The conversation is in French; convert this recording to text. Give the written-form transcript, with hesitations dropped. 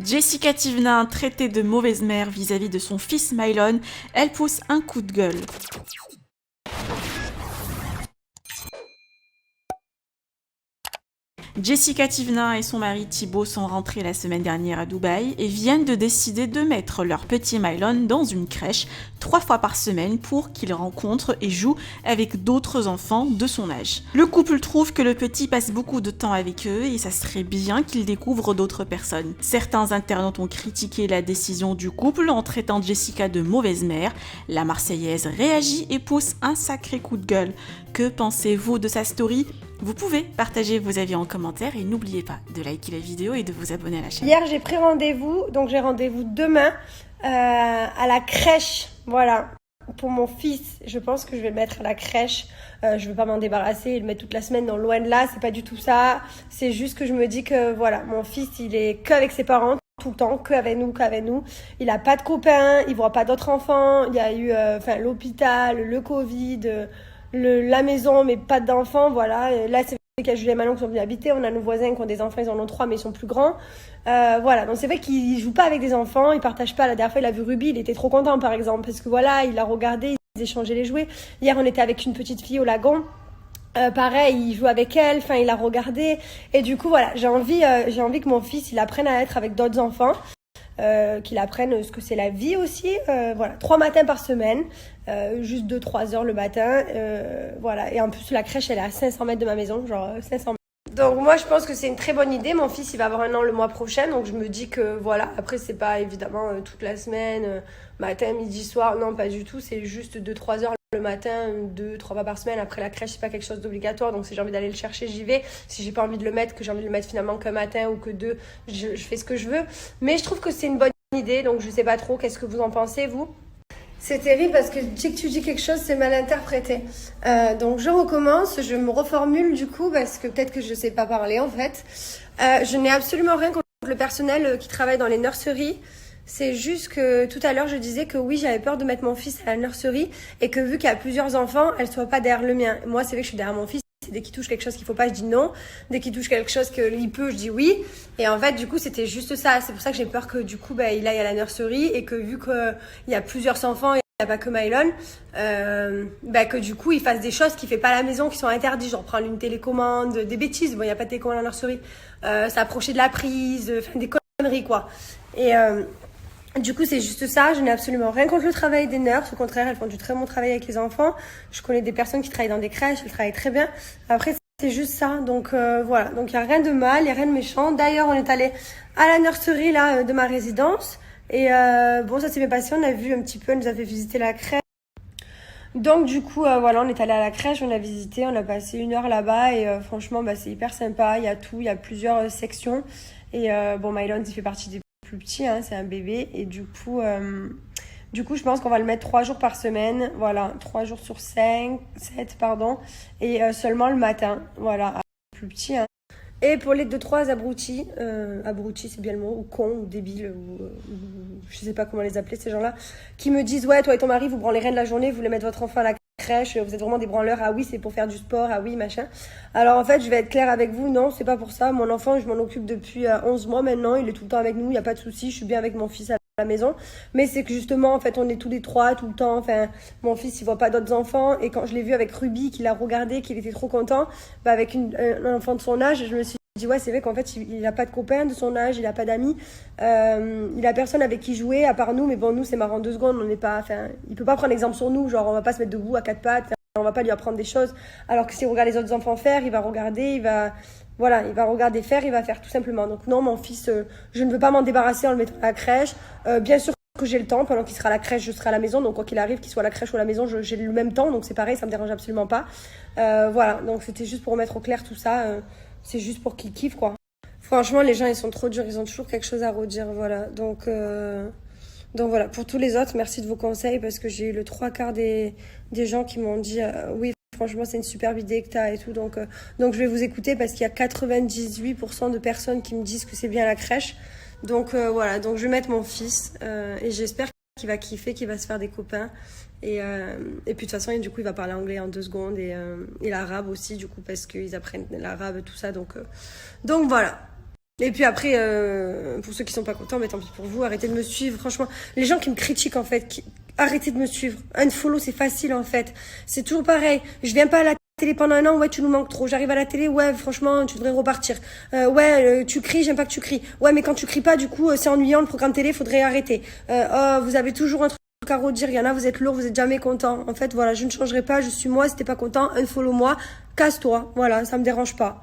Jessica Thivenin, traitée de mauvaise mère vis-à-vis de son fils Mylon, elle pousse un coup de gueule. Jessica Thivenin et son mari Thibaut sont rentrés la semaine dernière à Dubaï et viennent de décider de mettre leur petit Mylon dans une crèche 3 fois par semaine pour qu'il rencontre et joue avec d'autres enfants de son âge. Le couple trouve que le petit passe beaucoup de temps avec eux et ça serait bien qu'il découvre d'autres personnes. Certains internautes ont critiqué la décision du couple en traitant Jessica de mauvaise mère. La Marseillaise réagit et pousse un sacré coup de gueule. Que pensez-vous de sa story ? Vous pouvez partager vos avis en commentaire et n'oubliez pas de liker la vidéo et de vous abonner à la chaîne. Hier j'ai pris rendez-vous, donc j'ai rendez-vous demain à la crèche, voilà. Pour mon fils, je pense que je vais le mettre à la crèche. Je veux pas m'en débarrasser et le mettre toute la semaine dans loin de là, c'est pas du tout ça. C'est juste que je me dis que voilà, mon fils il est qu'avec ses parents tout le temps, qu'avec nous. Il a pas de copains, il voit pas d'autres enfants. Il y a eu l'hôpital, le Covid, la maison mais pas d'enfants, voilà. Là c'est qu'il y a Julie et Manon qui sont venus habiter, on a nos voisins qui ont des enfants, ils en ont 3 mais ils sont plus grands. Voilà, donc c'est vrai qu'il joue pas avec des enfants, il partage pas. La dernière fois il a vu Ruby, il était trop content par exemple, parce que voilà, il a regardé, ils échangeaient les jouets. Hier on était avec une petite fille au lagon. Pareil, il joue avec elle, enfin il a regardé. Et du coup voilà, j'ai envie que mon fils il apprenne à être avec d'autres enfants. Qu'il apprenne ce que c'est la vie aussi. Voilà, 3 matins par semaine, juste 2-3 heures le matin. Voilà, et en plus la crèche elle est à 500 mètres de ma maison, genre 500 mètres. Donc moi je pense que c'est une très bonne idée. Mon fils il va avoir 1 an le mois prochain, donc je me dis que voilà, après c'est pas évidemment toute la semaine, matin, midi, soir, non pas du tout, c'est juste 2-3 heures le matin, 2-3 fois par semaine. Après la crèche c'est pas quelque chose d'obligatoire, donc si j'ai envie d'aller le chercher j'y vais. Si j'ai pas envie de le mettre, que j'ai envie de le mettre finalement qu'un matin ou que 2, je fais ce que je veux. Mais je trouve que c'est une bonne idée, donc je sais pas trop, qu'est-ce que vous en pensez vous? C'est terrible parce que dès que tu dis quelque chose, c'est mal interprété. Donc je recommence, je me reformule du coup parce que peut-être que je sais pas parler en fait. Je n'ai absolument rien contre le personnel qui travaille dans les nurseries. C'est juste que tout à l'heure je disais que oui, j'avais peur de mettre mon fils à la nurserie et que vu qu'il y a plusieurs enfants, elle soit pas derrière le mien. Moi c'est vrai que je suis derrière mon fils. Dès qu'il touche quelque chose qu'il faut pas, je dis non. Dès qu'il touche quelque chose qu'il peut, je dis oui. Et en fait, du coup, c'était juste ça. C'est pour ça que j'ai peur que du coup, il aille à la nurserie et que vu qu'il y a plusieurs enfants, il n'y a pas que Mylon, que du coup, il fasse des choses qu'il fait pas à la maison, qui sont interdites, genre prendre une télécommande, des bêtises. Bon, il n'y a pas de télécommande à la nurserie. S'approcher de la prise, faire des conneries, quoi. Et du coup, c'est juste ça. Je n'ai absolument rien contre le travail des nurses. Au contraire, elles font du très bon travail avec les enfants. Je connais des personnes qui travaillent dans des crèches. Elles travaillent très bien. Après, c'est juste ça. Donc, voilà. Donc, il n'y a rien de mal, il n'y a rien de méchant. D'ailleurs, on est allé à la nurserie, là, de ma résidence. Et bon, ça s'est bien passé. On a vu un petit peu, elle nous a fait visiter la crèche. Donc, du coup, voilà, on est allé à la crèche. On a visité, on a passé 1 heure là-bas. Et franchement, c'est hyper sympa. Il y a tout, il y a plusieurs sections. Et bon, Mylon, il fait partie des plus petit, hein, c'est un bébé et du coup je pense qu'on va le mettre 3 jours par semaine, voilà, 3 jours sur 7 pardon, et seulement le matin, voilà, plus petit, hein. Et pour les 2-3 abrutis, abrutis c'est bien le mot, ou cons, ou débiles, ou je sais pas comment les appeler ces gens-là, qui me disent ouais toi et ton mari vous branlez rien de la journée, vous voulez mettre votre enfant à la crèche, vous êtes vraiment des branleurs, ah oui c'est pour faire du sport, ah oui machin. Alors en fait je vais être claire avec vous, non c'est pas pour ça, mon enfant je m'en occupe depuis 11 mois maintenant, il est tout le temps avec nous, il n'y a pas de souci, je suis bien avec mon fils à la maison, mais c'est que justement en fait on est tous les 3 tout le temps, enfin mon fils il voit pas d'autres enfants et quand je l'ai vu avec Ruby qu'il a regardé, qu'il était trop content, avec un enfant de son âge, je me suis dit ouais c'est vrai qu'en fait il a pas de copains de son âge, il a pas d'amis, il a personne avec qui jouer à part nous, mais bon nous c'est marrant 2 secondes, on n'est pas, enfin il peut pas prendre exemple sur nous, genre on va pas se mettre debout à 4 pattes, on va pas lui apprendre des choses, alors que si on regarde les autres enfants faire, il va regarder, il va regarder faire, il va faire tout simplement. Donc non, mon fils, je ne veux pas m'en débarrasser en le mettant à la crèche. Bien sûr que j'ai le temps, pendant qu'il sera à la crèche, je serai à la maison. Donc quoi qu'il arrive, qu'il soit à la crèche ou à la maison, j'ai le même temps. Donc c'est pareil, ça me dérange absolument pas. Voilà, donc c'était juste pour mettre au clair tout ça. C'est juste pour qu'il kiffe, quoi. Franchement, les gens, ils sont trop durs. Ils ont toujours quelque chose à redire, voilà. Donc voilà, pour tous les autres, merci de vos conseils parce que j'ai eu le 3/4 des gens qui m'ont dit oui, franchement, c'est une superbe idée que tu as et tout. Donc je vais vous écouter parce qu'il y a 98% de personnes qui me disent que c'est bien la crèche. Donc voilà, donc je vais mettre mon fils et j'espère qu'il va kiffer, qu'il va se faire des copains. Et puis de toute façon, du coup, il va parler anglais en 2 secondes et l'arabe aussi, du coup, parce qu'ils apprennent l'arabe, tout ça. Donc voilà. Et puis après, pour ceux qui sont pas contents, mais tant pis pour vous, arrêtez de me suivre. Franchement, les gens qui me critiquent en fait, arrêtez de me suivre. Unfollow, c'est facile en fait. C'est toujours pareil. Je viens pas à la télé pendant un an, ouais, tu nous manques trop. J'arrive à la télé, ouais, franchement, tu devrais repartir. Tu cries, j'aime pas que tu cries. Ouais, mais quand tu cries pas, du coup, c'est ennuyant, le programme télé, faudrait arrêter. Oh, vous avez toujours un truc à redire, il y en a, vous êtes lourd, vous êtes jamais content. En fait, voilà, je ne changerai pas, je suis moi, si t'es pas content, unfollow moi, casse-toi. Voilà, ça me dérange pas.